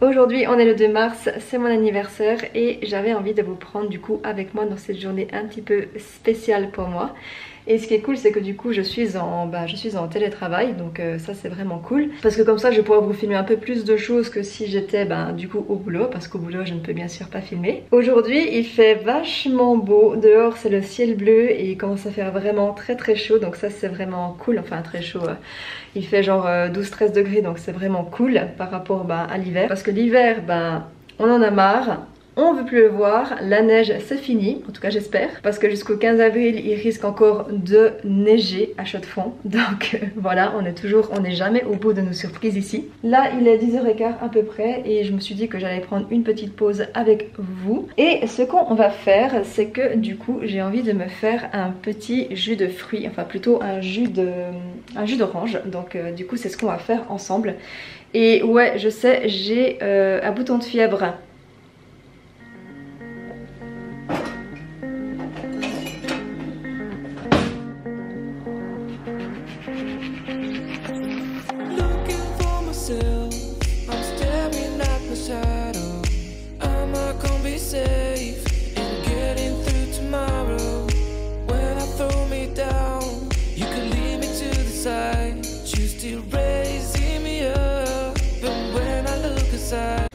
Aujourd'hui on est le 2 mars, c'est mon anniversaire et j'avais envie de vous prendre du coup avec moi dans cette journée un petit peu spéciale pour moi. Et ce qui est cool c'est que du coup je suis en télétravail, donc ça c'est vraiment cool. Parce que comme ça je vais pouvoir vous filmer un peu plus de choses que si j'étais du coup au boulot, parce qu'au boulot je ne peux bien sûr pas filmer. Aujourd'hui il fait vachement beau, dehors c'est le ciel bleu et il commence à faire vraiment très chaud, donc ça c'est vraiment cool, enfin très chaud. Il fait genre 12-13 degrés, donc c'est vraiment cool par rapport à l'hiver. Parce que l'hiver, on en a marre. On veut plus le voir, la neige c'est fini, en tout cas j'espère, parce que jusqu'au 15 avril il risque encore de neiger à chaud de fond, donc voilà, on n'est jamais au bout de nos surprises ici. Là il est 10h15 à peu près et je me suis dit que j'allais prendre une petite pause avec vous. Et ce qu'on va faire, c'est que du coup j'ai envie de me faire un petit jus de fruits, enfin plutôt un jus d'orange, donc du coup c'est ce qu'on va faire ensemble. Et ouais je sais, j'ai un bouton de fièvre.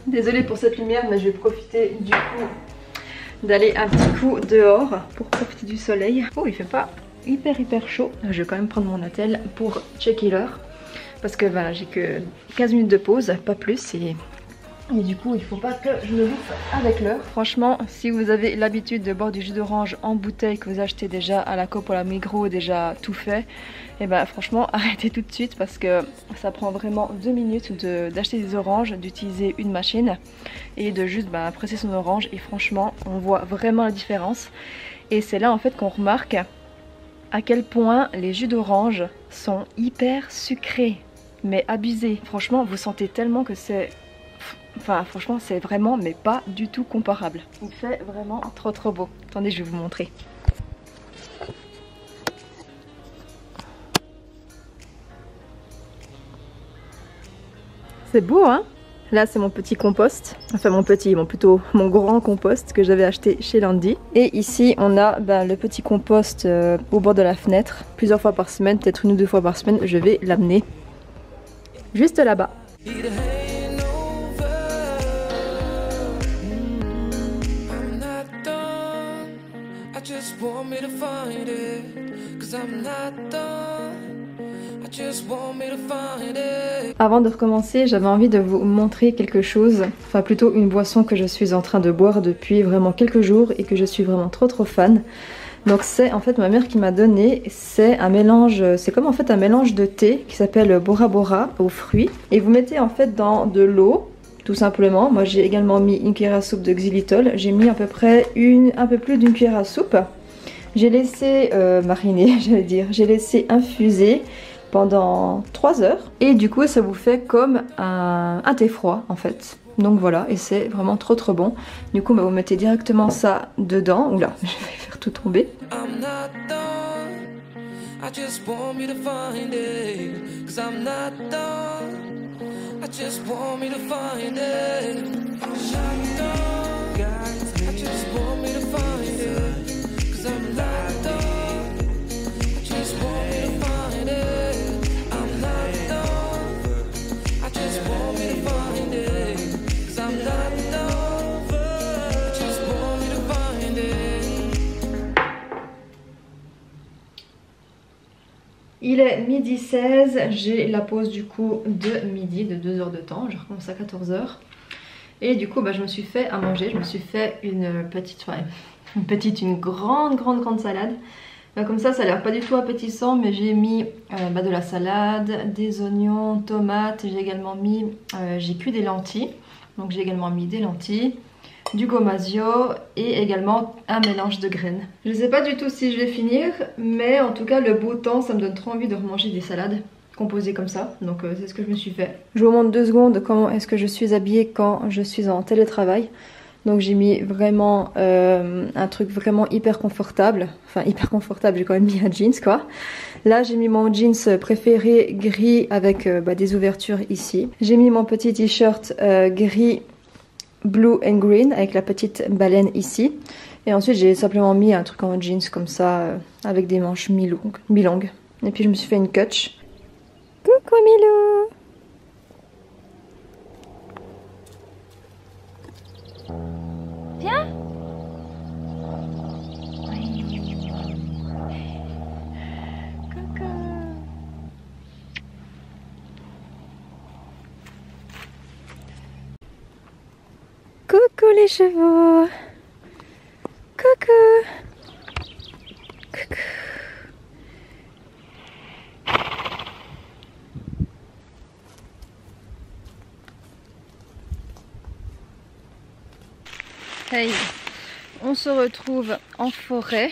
Désolée pour cette lumière, mais je vais profiter du coup d'aller un petit coup dehors pour profiter du soleil. Oh, il fait pas hyper chaud. Je vais quand même prendre mon attel pour checker l'heure parce que j'ai que 15 minutes de pause, pas plus, et du coup il faut pas que je me bouffe avec l'heure. Franchement, si vous avez l'habitude de boire du jus d'orange en bouteille que vous achetez déjà à la Coop ou à la Migros, déjà tout fait, et franchement arrêtez tout de suite parce que ça prend vraiment 2 minutes d'acheter des oranges, d'utiliser une machine et de juste presser son orange, et franchement on voit vraiment la différence. Et c'est là en fait qu'on remarque à quel point les jus d'orange sont hyper sucrés, mais abusés. Franchement vous sentez tellement que c'est... Enfin franchement c'est vraiment mais pas du tout comparable. Il fait vraiment trop beau. Attendez, je vais vous montrer. C'est beau hein. Là c'est mon petit compost, enfin plutôt mon grand compost que j'avais acheté chez Landy. Et ici on a le petit compost au bord de la fenêtre. Plusieurs fois par semaine, peut-être 1 ou 2 fois par semaine, je vais l'amener juste là-bas. Avant de recommencer, j'avais envie de vous montrer quelque chose, enfin plutôt une boisson que je suis en train de boire depuis vraiment quelques jours et que je suis vraiment trop fan. Donc c'est en fait ma mère qui m'a donné, c'est un mélange, c'est comme en fait un mélange de thé qui s'appelle Bora Bora aux fruits. Et vous mettez en fait dans de l'eau, tout simplement. Moi j'ai également mis une cuillère à soupe de xylitol, j'ai mis à peu près un peu plus d'une cuillère à soupe. J'ai laissé mariner, j'allais dire, j'ai laissé infuser pendant 3 heures. Et du coup ça vous fait comme un thé froid en fait. Donc voilà, et c'est vraiment trop bon. Du coup vous mettez directement ça dedans. Oula, je vais faire tout tomber. Il est midi 16, j'ai la pause du coup de midi, de 2 heures de temps, je recommence à 14 h. Et du coup je me suis fait à manger, je me suis fait une grande salade. Comme ça a l'air pas du tout appétissant, mais j'ai mis de la salade, des oignons, tomates, j'ai cuit des lentilles, donc j'ai également mis des lentilles, du gomasio et également un mélange de graines. Je sais pas du tout si je vais finir, mais en tout cas le beau temps ça me donne trop envie de remanger des salades composées comme ça, donc c'est ce que je me suis fait. Je vous montre 2 secondes comment est-ce que je suis habillée quand je suis en télétravail. Donc j'ai mis vraiment un truc vraiment hyper confortable. Enfin hyper confortable, j'ai quand même mis un jeans quoi. Là j'ai mis mon jeans préféré gris avec des ouvertures ici. J'ai mis mon petit t-shirt gris blue and green avec la petite baleine ici. Et ensuite j'ai simplement mis un truc en jeans comme ça avec des manches mi-longues. Et puis je me suis fait une catch. Coucou Milou! Viens! Coucou! Coucou les chevaux! Coucou! Coucou! Hey, on se retrouve en forêt.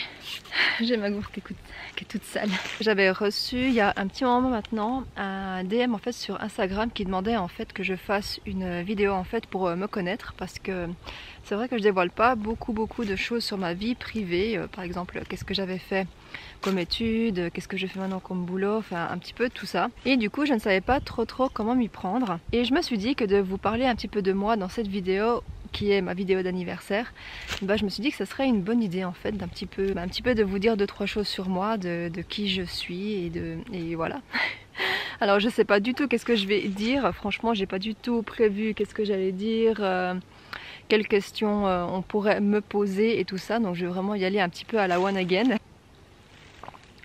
J'ai ma gourde qui est toute sale. J'avais reçu il y a un petit moment maintenant un DM en fait sur Instagram qui demandait en fait que je fasse une vidéo en fait pour me connaître, parce que c'est vrai que je dévoile pas beaucoup de choses sur ma vie privée. Par exemple, qu'est-ce que j'avais fait comme études, qu'est-ce que je fais maintenant comme boulot, enfin un petit peu tout ça. Et du coup je ne savais pas trop comment m'y prendre. Et je me suis dit que de vous parler un petit peu de moi dans cette vidéo, qui est ma vidéo d'anniversaire, je me suis dit que ce serait une bonne idée en fait d'un petit peu de vous dire 2-3 choses sur moi, de qui je suis et voilà. Alors je sais pas du tout qu'est-ce que je vais dire, franchement j'ai pas du tout prévu qu'est-ce que j'allais dire, quelles questions on pourrait me poser et tout ça, donc je vais vraiment y aller un petit peu à la one again.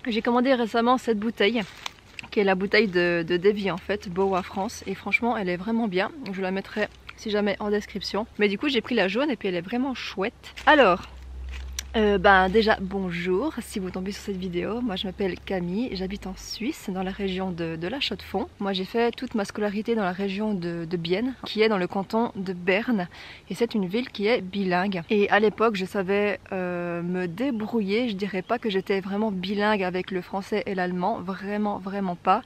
J'ai commandé récemment cette bouteille qui est la bouteille de Devi en fait, Boa France, et franchement elle est vraiment bien, je la mettrai si jamais en description. Mais du coup j'ai pris la jaune et puis elle est vraiment chouette. Alors déjà bonjour si vous tombez sur cette vidéo, moi je m'appelle Camille, j'habite en Suisse dans la région de la Chaux-de-Fonds. Moi j'ai fait toute ma scolarité dans la région de Bienne, qui est dans le canton de Berne, et c'est une ville qui est bilingue. Et à l'époque je savais me débrouiller, je dirais pas que j'étais vraiment bilingue avec le français et l'allemand, vraiment pas.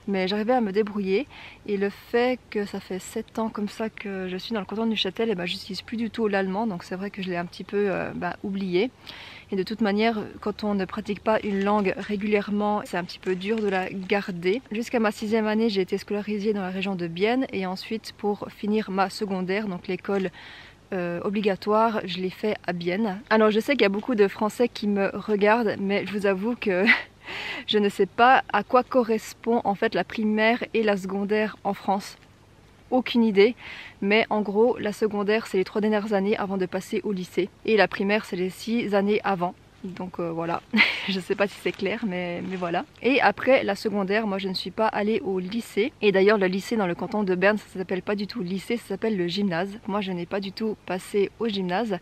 Mais j'arrivais à me débrouiller, et le fait que ça fait 7 ans comme ça que je suis dans le canton de Neuchâtel, et je n'utilise plus du tout l'allemand, donc c'est vrai que je l'ai un petit peu oublié. Et de toute manière, quand on ne pratique pas une langue régulièrement, c'est un petit peu dur de la garder. Jusqu'à ma 6e année, j'ai été scolarisée dans la région de Bienne, et ensuite pour finir ma secondaire, donc l'école obligatoire, je l'ai fait à Bienne. Alors je sais qu'il y a beaucoup de Français qui me regardent, mais je vous avoue que je ne sais pas à quoi correspond en fait la primaire et la secondaire en France. Aucune idée, mais en gros la secondaire c'est les 3 dernières années avant de passer au lycée, et la primaire c'est les 6 années avant. Donc voilà, je sais pas si c'est clair, mais voilà. Et après la secondaire, moi je ne suis pas allée au lycée. Et d'ailleurs le lycée dans le canton de Berne, ça s'appelle pas du tout lycée, ça s'appelle le gymnase. Moi je n'ai pas du tout passé au gymnase.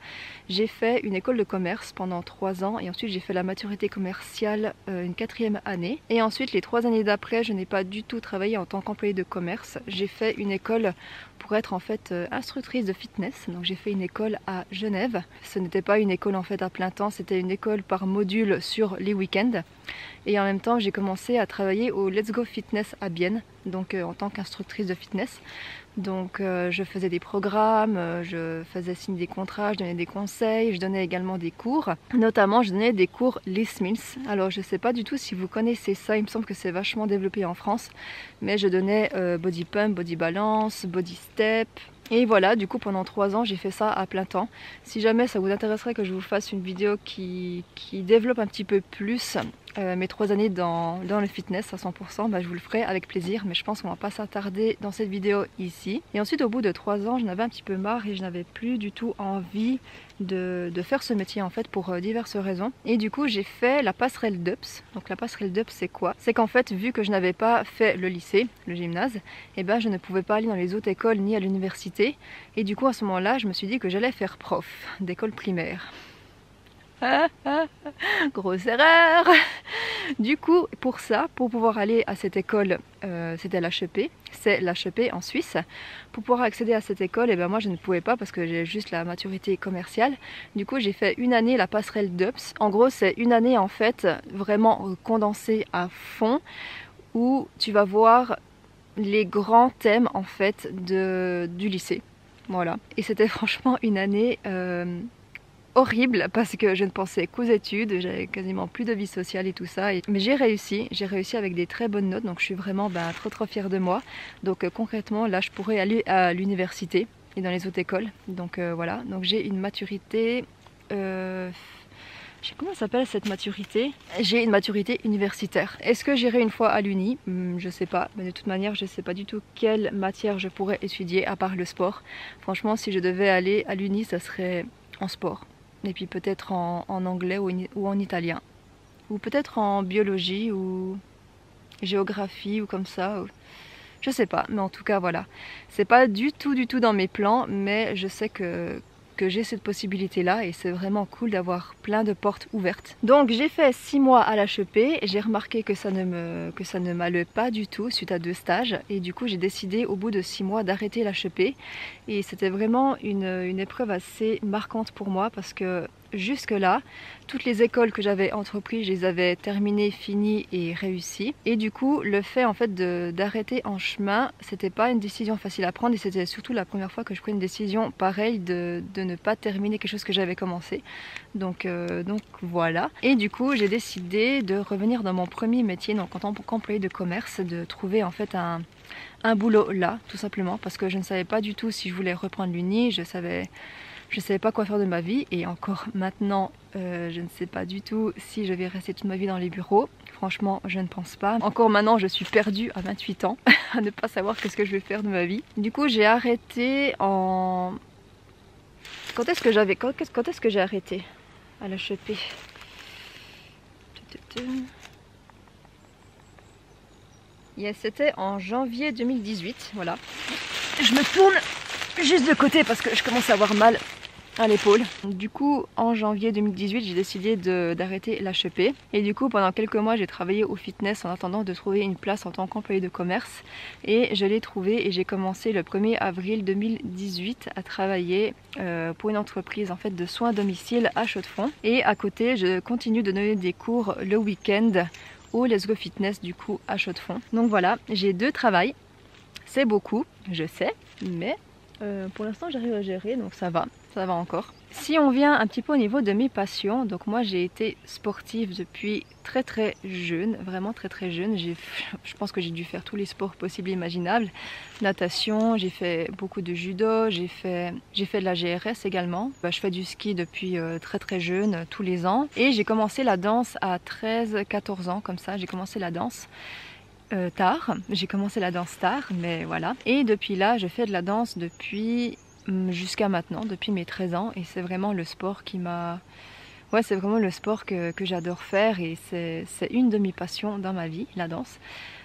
J'ai fait une école de commerce pendant 3 ans, et ensuite j'ai fait la maturité commerciale une 4e année. Et ensuite les 3 années d'après, je n'ai pas du tout travaillé en tant qu'employée de commerce. J'ai fait une école pour être en fait instructrice de fitness. Donc j'ai fait une école à Genève. Ce n'était pas une école en fait à plein temps, c'était une école par module sur les week-ends. Et en même temps j'ai commencé à travailler au Let's Go Fitness à Bienne, donc en tant qu'instructrice de fitness. Donc je faisais des programmes, je faisais signer des contrats, je donnais des conseils, je donnais également des cours. Notamment je donnais des cours Les Smiths. Alors je sais pas du tout si vous connaissez ça, il me semble que c'est vachement développé en France. Mais je donnais body pump, body balance, body step. Et voilà, du coup pendant 3 ans j'ai fait ça à plein temps. Si jamais ça vous intéresserait que je vous fasse une vidéo qui développe un petit peu plus mes 3 années dans le fitness à 100%, je vous le ferai avec plaisir, mais je pense qu'on va pas s'attarder dans cette vidéo ici. Et ensuite au bout de 3 ans, j'en avais un petit peu marre et je n'avais plus du tout envie de faire ce métier en fait pour diverses raisons. Et du coup j'ai fait la passerelle DUPS. Donc la passerelle DUPS c'est quoi? C'est qu'en fait vu que je n'avais pas fait le lycée, le gymnase, je ne pouvais pas aller dans les autres écoles ni à l'université. Et du coup à ce moment-là je me suis dit que j'allais faire prof d'école primaire. Grosse erreur. Du coup pour ça, pour pouvoir aller à cette école, c'était l'HEP, c'est l'HEP en Suisse. Pour pouvoir accéder à cette école, moi je ne pouvais pas parce que j'ai juste la maturité commerciale. Du coup j'ai fait une année la passerelle DUPS. En gros c'est une année en fait vraiment condensée à fond, où tu vas voir les grands thèmes en fait du lycée. Voilà. Et c'était franchement une année horrible parce que je ne pensais qu'aux études, j'avais quasiment plus de vie sociale et tout ça. Mais j'ai réussi avec des très bonnes notes, donc je suis vraiment trop fière de moi. Donc concrètement, là je pourrais aller à l'université et dans les autres écoles. Donc voilà, donc j'ai une maturité... comment ça s'appelle cette maturité? J'ai une maturité universitaire. Est-ce que j'irai une fois à l'uni? Je sais pas, mais de toute manière je sais pas du tout quelle matière je pourrais étudier à part le sport. Franchement, si je devais aller à l'uni, ça serait en sport. Et puis peut-être en anglais ou en italien. Ou peut-être en biologie ou géographie ou comme ça. Je sais pas, mais en tout cas voilà. C'est pas du tout dans mes plans, mais je sais que j'ai cette possibilité là et c'est vraiment cool d'avoir plein de portes ouvertes. Donc j'ai fait 6 mois à l'HEP, j'ai remarqué que ça ne m'allait pas du tout suite à 2 stages et du coup j'ai décidé au bout de 6 mois d'arrêter l'HEP et c'était vraiment une épreuve assez marquante pour moi parce que jusque là, toutes les écoles que j'avais entreprises, je les avais terminées, finies et réussies. Et du coup, le fait en fait d'arrêter en chemin, c'était pas une décision facile à prendre et c'était surtout la première fois que je prenais une décision pareille de ne pas terminer quelque chose que j'avais commencé. Donc voilà. Et du coup, j'ai décidé de revenir dans mon premier métier, donc en tant qu'employé de commerce, de trouver en fait un boulot là, tout simplement, parce que je ne savais pas du tout si je voulais reprendre l'uni, je savais pas quoi faire de ma vie et encore maintenant je ne sais pas du tout si je vais rester toute ma vie dans les bureaux. Franchement je ne pense pas. Encore maintenant je suis perdue à 28 ans à ne pas savoir qu'est-ce que je vais faire de ma vie. Du coup j'ai arrêté en... Quand est-ce que j'ai arrêté à l'HEP? Yes, c'était en janvier 2018, voilà. Je me tourne juste de côté parce que je commence à avoir mal à l'épaule. Du coup, en janvier 2018, j'ai décidé d'arrêter l'HEP. Et du coup, pendant quelques mois, j'ai travaillé au fitness en attendant de trouver une place en tant qu'employé de commerce. Et je l'ai trouvé et j'ai commencé le 1er avril 2018 à travailler pour une entreprise en fait de soins à domicile à Chaux-de-Fonds. Et à côté, je continue de donner des cours le week-end au Let's Go Fitness du coup à Chaux-de-Fonds. Donc voilà, j'ai 2 travails. C'est beaucoup, je sais, mais pour l'instant j'arrive à gérer, donc ça va encore. Si on vient un petit peu au niveau de mes passions, donc moi j'ai été sportive depuis très jeune, vraiment très jeune. Je pense que j'ai dû faire tous les sports possibles et imaginables. Natation, j'ai fait beaucoup de judo, j'ai fait de la GRS également. Je fais du ski depuis très jeune, tous les ans. Et j'ai commencé la danse à 13-14 ans, comme ça, j'ai commencé la danse. Tard, j'ai commencé la danse tard, mais voilà. Et depuis là, je fais de la danse depuis jusqu'à maintenant, depuis mes 13 ans, et c'est vraiment le sport qui m'a... Ouais, c'est vraiment le sport que j'adore faire, et c'est une de mes passions dans ma vie, la danse.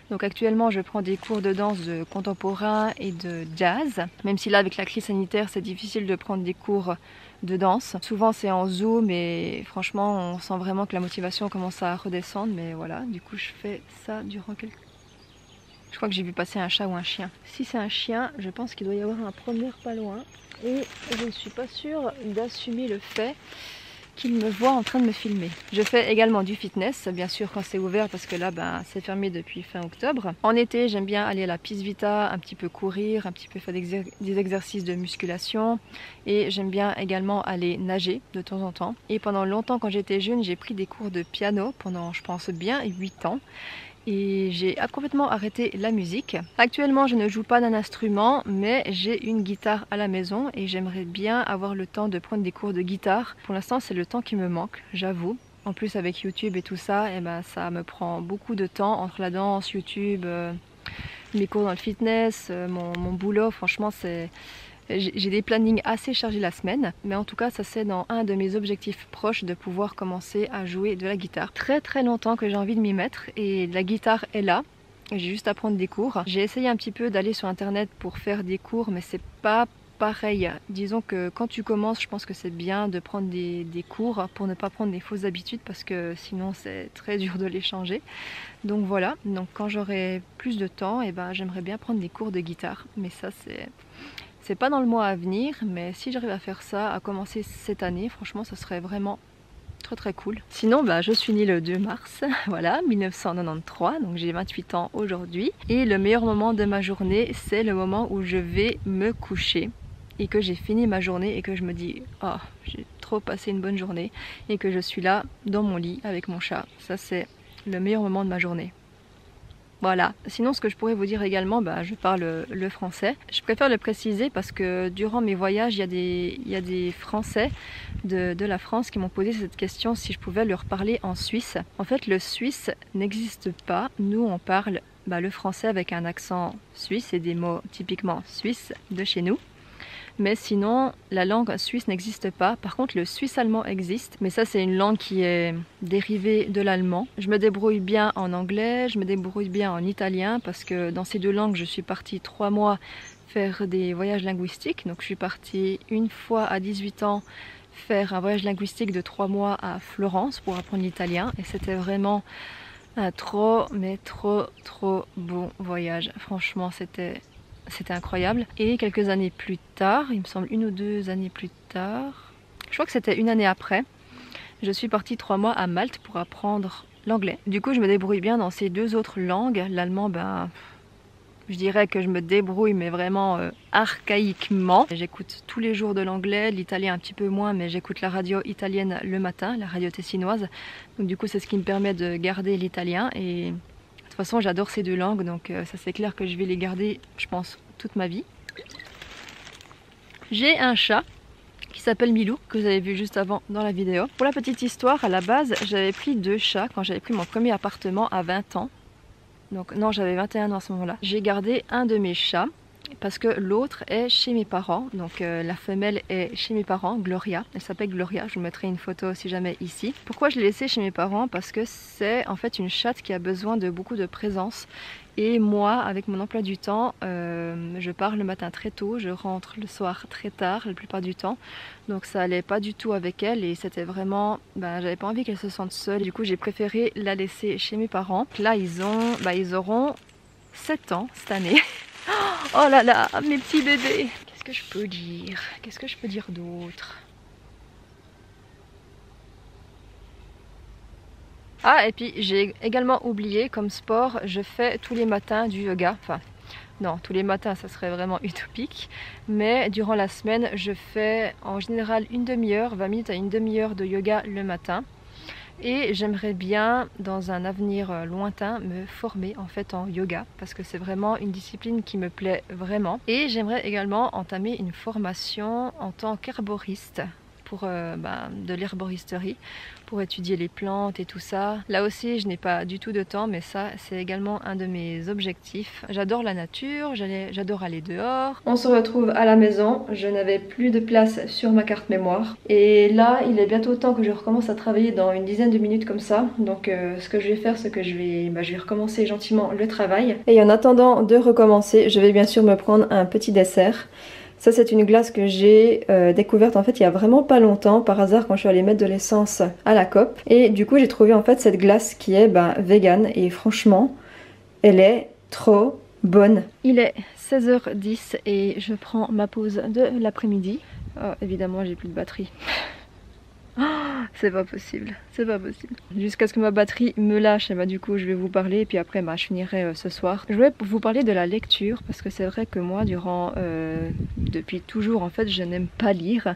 Donc actuellement, je prends des cours de danse de contemporain et de jazz, même si là, avec la crise sanitaire, c'est difficile de prendre des cours de danse. Souvent c'est en Zoom et franchement, on sent vraiment que la motivation commence à redescendre, mais voilà, du coup je fais ça durant quelques... Je crois que j'ai vu passer un chat ou un chien. Si c'est un chien, je pense qu'il doit y avoir un promeneur pas loin. Et je ne suis pas sûre d'assumer le fait qu'il me voit en train de me filmer. Je fais également du fitness, bien sûr quand c'est ouvert parce que là c'est fermé depuis fin octobre. En été, j'aime bien aller à la piste Vita, un petit peu courir, un petit peu faire des exercices de musculation. Et j'aime bien également aller nager de temps en temps. Et pendant longtemps, quand j'étais jeune, j'ai pris des cours de piano pendant, je pense, bien 8 ans. Et j'ai complètement arrêté la musique. Actuellement, je ne joue pas d'un instrument, mais j'ai une guitare à la maison et j'aimerais bien avoir le temps de prendre des cours de guitare. Pour l'instant, c'est le temps qui me manque, j'avoue. En plus, avec YouTube et tout ça, ça me prend beaucoup de temps entre la danse, YouTube, mes cours dans le fitness, mon boulot. Franchement, j'ai des plannings assez chargés la semaine, mais en tout cas ça c'est dans un de mes objectifs proches de pouvoir commencer à jouer de la guitare. Très longtemps que j'ai envie de m'y mettre et la guitare est là, j'ai juste à prendre des cours. J'ai essayé un petit peu d'aller sur internet pour faire des cours, mais c'est pas pareil. Disons que quand tu commences, je pense que c'est bien de prendre des cours pour ne pas prendre des fausses habitudes parce que sinon c'est très dur de les changer. Donc voilà, donc quand j'aurai plus de temps, j'aimerais bien prendre des cours de guitare, mais ça c'est pas dans le mois à venir, mais si j'arrive à faire ça, à commencer cette année, franchement, ça serait vraiment très cool. Sinon, je suis née le 2 mars, voilà, 1993, donc j'ai 28 ans aujourd'hui. Et le meilleur moment de ma journée, c'est le moment où je vais me coucher. et que j'ai fini ma journée et que je me dis oh, j'ai trop passé une bonne journée et que je suis là dans mon lit avec mon chat. Ça c'est le meilleur moment de ma journée. Voilà. Sinon ce que je pourrais vous dire également, je parle le français. Je préfère le préciser parce que durant mes voyages, il y a des Français de la France qui m'ont posé cette question si je pouvais leur parler en suisse. En fait le suisse n'existe pas. Nous on parle le français avec un accent suisse et des mots typiquement suisses de chez nous. Mais sinon, la langue suisse n'existe pas. Par contre, le suisse-allemand existe. Mais ça, c'est une langue qui est dérivée de l'allemand. Je me débrouille bien en anglais, je me débrouille bien en italien parce que dans ces deux langues, je suis partie 3 mois faire des voyages linguistiques. Donc, je suis partie une fois à 18 ans faire un voyage linguistique de 3 mois à Florence pour apprendre l'italien. Et c'était vraiment un trop bon voyage. Franchement, c'était incroyable. Et quelques années plus tard, il me semble 1 ou 2 années plus tard, je crois que c'était 1 année après, je suis partie 3 mois à Malte pour apprendre l'anglais. Du coup, je me débrouille bien dans ces 2 autres langues. L'allemand, je dirais que je me débrouille, mais vraiment archaïquement. J'écoute tous les jours de l'anglais, l'italien un petit peu moins, mais j'écoute la radio italienne le matin, la radio tessinoise. Donc du coup, c'est ce qui me permet de garder l'italien. Et de toute façon, j'adore ces 2 langues, donc ça c'est clair que je vais les garder, je pense, toute ma vie. J'ai un chat qui s'appelle Milou, que vous avez vu juste avant dans la vidéo. Pour la petite histoire, à la base, j'avais pris 2 chats quand j'avais pris mon premier appartement à 20 ans. Donc non, j'avais 21 ans à ce moment-là. J'ai gardé un de mes chats parce que l'autre est chez mes parents. Donc la femelle est chez mes parents, Gloria. Elle s'appelle Gloria, je vous mettrai une photo si jamais ici. Pourquoi je l'ai laissée chez mes parents? Parce que c'est en fait une chatte qui a besoin de beaucoup de présence. Et moi, avec mon emploi du temps, je pars le matin très tôt, je rentre le soir très tard la plupart du temps. Donc ça allait pas du tout avec elle et c'était vraiment, j'avais pas envie qu'elle se sente seule. Du coup, j'ai préféré la laisser chez mes parents. Là, ils auront 7 ans cette année. Oh là là, mes petits bébés. Qu'est-ce que je peux dire? Qu'est-ce que je peux dire d'autre? Ah, et puis j'ai également oublié, comme sport, je fais tous les matins du yoga. Enfin, non, tous les matins, ça serait vraiment utopique. Mais durant la semaine, je fais en général une demi-heure, 20 minutes à une demi-heure de yoga le matin. Et j'aimerais bien, dans un avenir lointain, me former en fait en yoga parce que c'est vraiment une discipline qui me plaît vraiment. Et j'aimerais également entamer une formation en tant qu'herboriste pour de l'herboristerie, pour étudier les plantes et tout ça. Là aussi, je n'ai pas du tout de temps, mais ça, c'est également un de mes objectifs. J'adore la nature, j'adore aller dehors. On se retrouve à la maison, je n'avais plus de place sur ma carte mémoire. Et là, il est bientôt temps que je recommence à travailler dans une dizaine de minutes comme ça. Donc ce que je vais faire, c'est que je vais recommencer gentiment le travail. Et en attendant de recommencer, je vais bien sûr me prendre un petit dessert. Ça, c'est une glace que j'ai découverte en fait il y a vraiment pas longtemps par hasard quand je suis allée mettre de l'essence à la COP. Et du coup j'ai trouvé en fait cette glace qui est vegan et franchement elle est trop bonne. Il est 16h10 et je prends ma pause de l'après-midi. Oh, évidemment j'ai plus de batterie. C'est pas possible, c'est pas possible. Jusqu'à ce que ma batterie me lâche, et du coup je vais vous parler et puis après je finirai ce soir. Je voulais vous parler de la lecture parce que c'est vrai que moi depuis toujours en fait je n'aime pas lire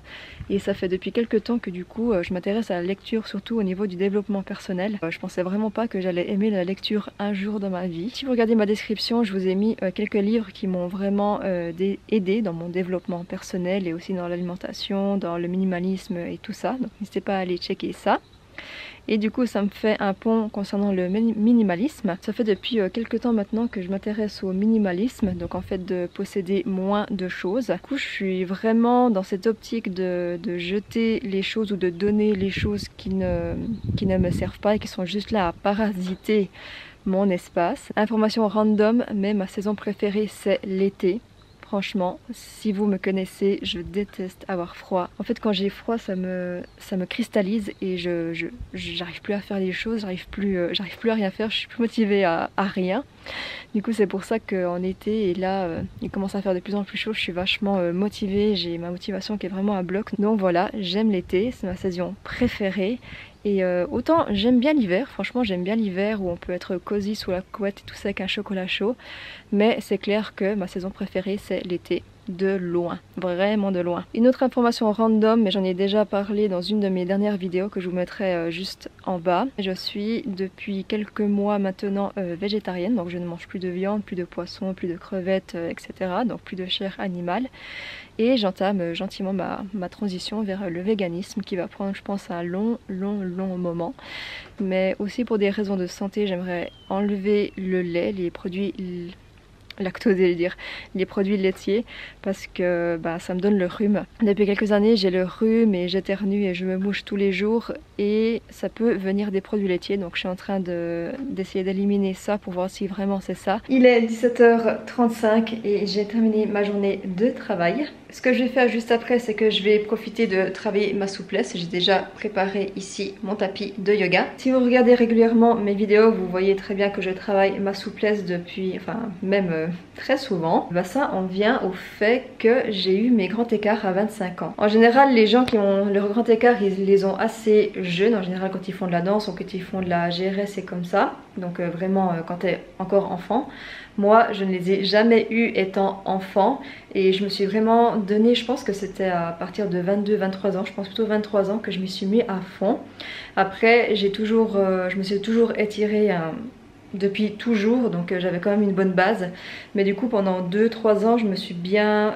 et ça fait depuis quelques temps que du coup je m'intéresse à la lecture surtout au niveau du développement personnel. Je pensais vraiment pas que j'allais aimer la lecture un jour dans ma vie. Si vous regardez ma description, je vous ai mis quelques livres qui m'ont vraiment aidé dans mon développement personnel et aussi dans l'alimentation, dans le minimalisme et tout ça. Donc n'hésitez pas à aller checker ça. Et du coup ça me fait un pont concernant le minimalisme. Ça fait depuis quelques temps maintenant que je m'intéresse au minimalisme, donc en fait de posséder moins de choses. Du coup je suis vraiment dans cette optique de jeter les choses ou de donner les choses qui ne me servent pas et qui sont juste là à parasiter mon espace. Information random, mais ma saison préférée c'est l'été. Franchement, si vous me connaissez, je déteste avoir froid. En fait, quand j'ai froid, ça me cristallise et j'arrive plus à faire les choses, j'arrive plus à rien faire, je suis plus motivée à rien. Du coup, c'est pour ça qu'en été, et là, il commence à faire de plus en plus chaud, je suis vachement motivée, j'ai ma motivation qui est vraiment à bloc. Donc voilà, j'aime l'été, c'est ma saison préférée. Et autant j'aime bien l'hiver, franchement j'aime bien l'hiver où on peut être cosy sous la couette et tout ça avec un chocolat chaud. Mais c'est clair que ma saison préférée c'est l'été. de loin, vraiment de loin. Une autre information random, mais j'en ai déjà parlé dans une de mes dernières vidéos que je vous mettrai juste en bas. Je suis depuis quelques mois maintenant végétarienne, donc je ne mange plus de viande, plus de poisson, plus de crevettes, etc. Donc plus de chair animale. Et j'entame gentiment ma transition vers le véganisme qui va prendre, je pense, un long moment. Mais aussi pour des raisons de santé, j'aimerais enlever le lait, les produits lactosés, les produits laitiers, parce que ça me donne le rhume. Depuis quelques années, j'ai le rhume et j'éternue et je me mouche tous les jours et ça peut venir des produits laitiers, donc je suis en train d'essayer d'éliminer ça pour voir si vraiment c'est ça. Il est 17h35 et j'ai terminé ma journée de travail. Ce que je vais faire juste après, c'est que je vais profiter de travailler ma souplesse. J'ai déjà préparé ici mon tapis de yoga. Si vous regardez régulièrement mes vidéos, vous voyez très bien que je travaille ma souplesse depuis, enfin même très souvent. Ça en vient au fait que j'ai eu mes grands écarts à 25 ans. En général, les gens qui ont le grand écart, ils les ont assez jeunes. En général, quand ils font de la danse ou quand ils font de la GRS, c'est comme ça. Donc vraiment, quand tu es encore enfant. Moi, je ne les ai jamais eus étant enfant et je me suis vraiment donné, je pense que c'était à partir de 22-23 ans, je pense plutôt 23 ans que je m'y suis mis à fond. Après, je me suis toujours étirée depuis toujours, donc j'avais quand même une bonne base. Mais du coup, pendant 2-3 ans, je me suis bien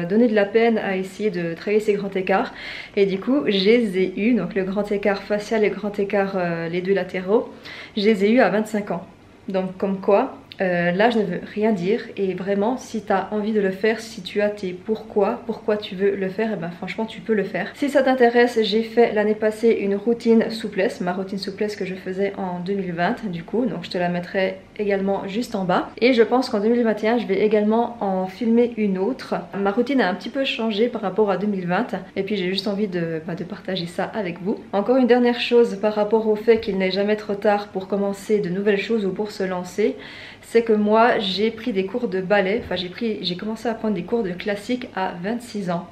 donné de la peine à essayer de travailler ces grands écarts. Et du coup, je les ai eus, donc le grand écart facial et le grand écart, les deux latéraux, je les ai eus à 25 ans. Donc comme quoi... là je ne veux rien dire et vraiment si tu as envie de le faire, si tu as tes pourquoi tu veux le faire, et ben franchement tu peux le faire. Si ça t'intéresse, j'ai fait l'année passée une routine souplesse, ma routine souplesse que je faisais en 2020 du coup, donc je te la mettrai également juste en bas. Et je pense qu'en 2021 je vais également en filmer une autre. Ma routine a un petit peu changé par rapport à 2020 et puis j'ai juste envie de partager ça avec vous. Encore une dernière chose par rapport au fait qu'il n'est jamais trop tard pour commencer de nouvelles choses ou pour se lancer, c'est que moi j'ai pris des cours de ballet, enfin j'ai commencé à prendre des cours de classique à 26 ans.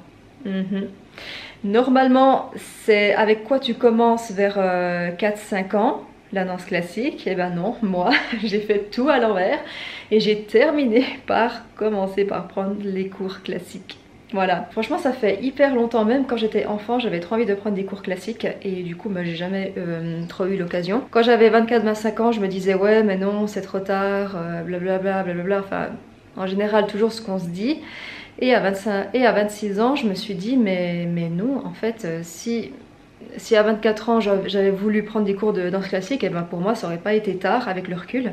Normalement c'est avec quoi tu commences vers 4-5 ans, la danse classique. Et ben non, moi j'ai fait tout à l'envers et j'ai terminé par commencer par prendre les cours classiques. Voilà, franchement ça fait hyper longtemps, même quand j'étais enfant j'avais trop envie de prendre des cours classiques et du coup j'ai jamais trop eu l'occasion. Quand j'avais 24-25 ans je me disais ouais mais non c'est trop tard, blablabla, blablabla, enfin en général toujours ce qu'on se dit. Et à 26 ans je me suis dit mais non en fait si à 24 ans j'avais voulu prendre des cours de danse classique, et ben pour moi ça aurait pas été tard avec le recul.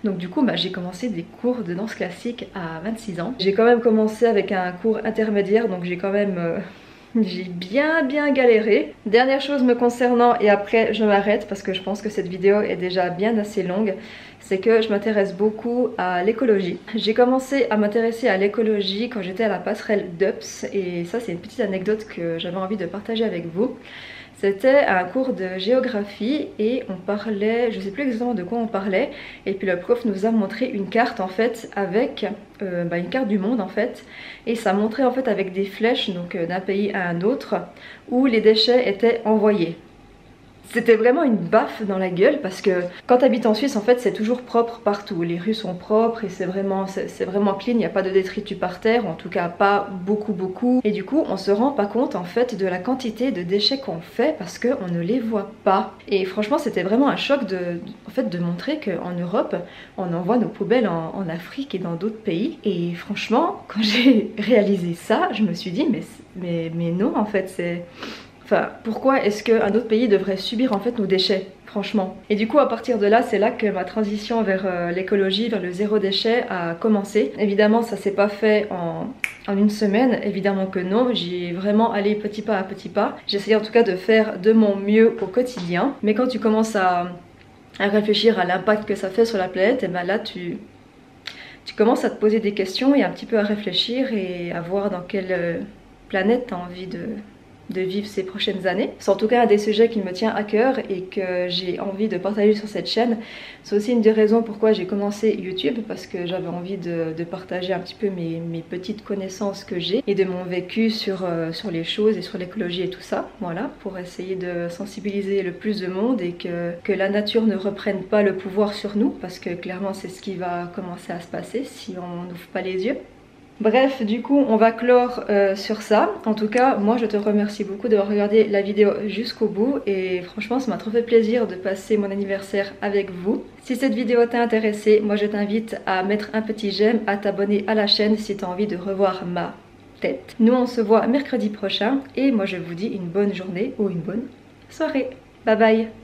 Donc du coup j'ai commencé des cours de danse classique à 26 ans. J'ai quand même commencé avec un cours intermédiaire, donc j'ai quand même j'ai bien galéré. Dernière chose me concernant et après je m'arrête parce que je pense que cette vidéo est déjà bien assez longue, c'est que je m'intéresse beaucoup à l'écologie. J'ai commencé à m'intéresser à l'écologie quand j'étais à la passerelle d'UPS et ça c'est une petite anecdote que j'avais envie de partager avec vous. C'était un cours de géographie et on parlait, je sais plus exactement de quoi on parlait, et puis le prof nous a montré une carte en fait avec une carte du monde en fait, et ça montrait en fait avec des flèches donc d'un pays à un autre où les déchets étaient envoyés. C'était vraiment une baffe dans la gueule parce que quand tu habites en Suisse en fait c'est toujours propre partout, les rues sont propres et c'est vraiment clean, il n'y a pas de détritus par terre, en tout cas pas beaucoup, et du coup on se rend pas compte en fait de la quantité de déchets qu'on fait parce qu'on ne les voit pas. Et franchement c'était vraiment un choc de montrer qu'en Europe on envoie nos poubelles en Afrique et dans d'autres pays, et franchement quand j'ai réalisé ça je me suis dit mais non en fait c'est... Enfin, pourquoi est-ce qu'un autre pays devrait subir en fait nos déchets, franchement? Et du coup, à partir de là, c'est là que ma transition vers l'écologie, vers le zéro déchet a commencé. Évidemment, ça s'est pas fait en une semaine, évidemment que non. J'y ai vraiment allé petit pas à petit pas. J'essayais en tout cas de faire de mon mieux au quotidien. Mais quand tu commences à réfléchir à l'impact que ça fait sur la planète, et ben là tu commences à te poser des questions et un petit peu à réfléchir et à voir dans quelle planète tu as envie de vivre ces prochaines années. C'est en tout cas un des sujets qui me tient à cœur et que j'ai envie de partager sur cette chaîne. C'est aussi une des raisons pourquoi j'ai commencé YouTube, parce que j'avais envie de partager un petit peu mes petites connaissances que j'ai et de mon vécu sur les choses et sur l'écologie et tout ça. Voilà, pour essayer de sensibiliser le plus de monde et que la nature ne reprenne pas le pouvoir sur nous, parce que clairement c'est ce qui va commencer à se passer si on n'ouvre pas les yeux. Bref, du coup, on va clore sur ça. En tout cas, moi, je te remercie beaucoup d'avoir regardé la vidéo jusqu'au bout. Et franchement, ça m'a trop fait plaisir de passer mon anniversaire avec vous. Si cette vidéo t'a intéressé, moi, je t'invite à mettre un petit j'aime, à t'abonner à la chaîne si tu as envie de revoir ma tête. Nous, on se voit mercredi prochain. Et moi, je vous dis une bonne journée ou une bonne soirée. Bye bye!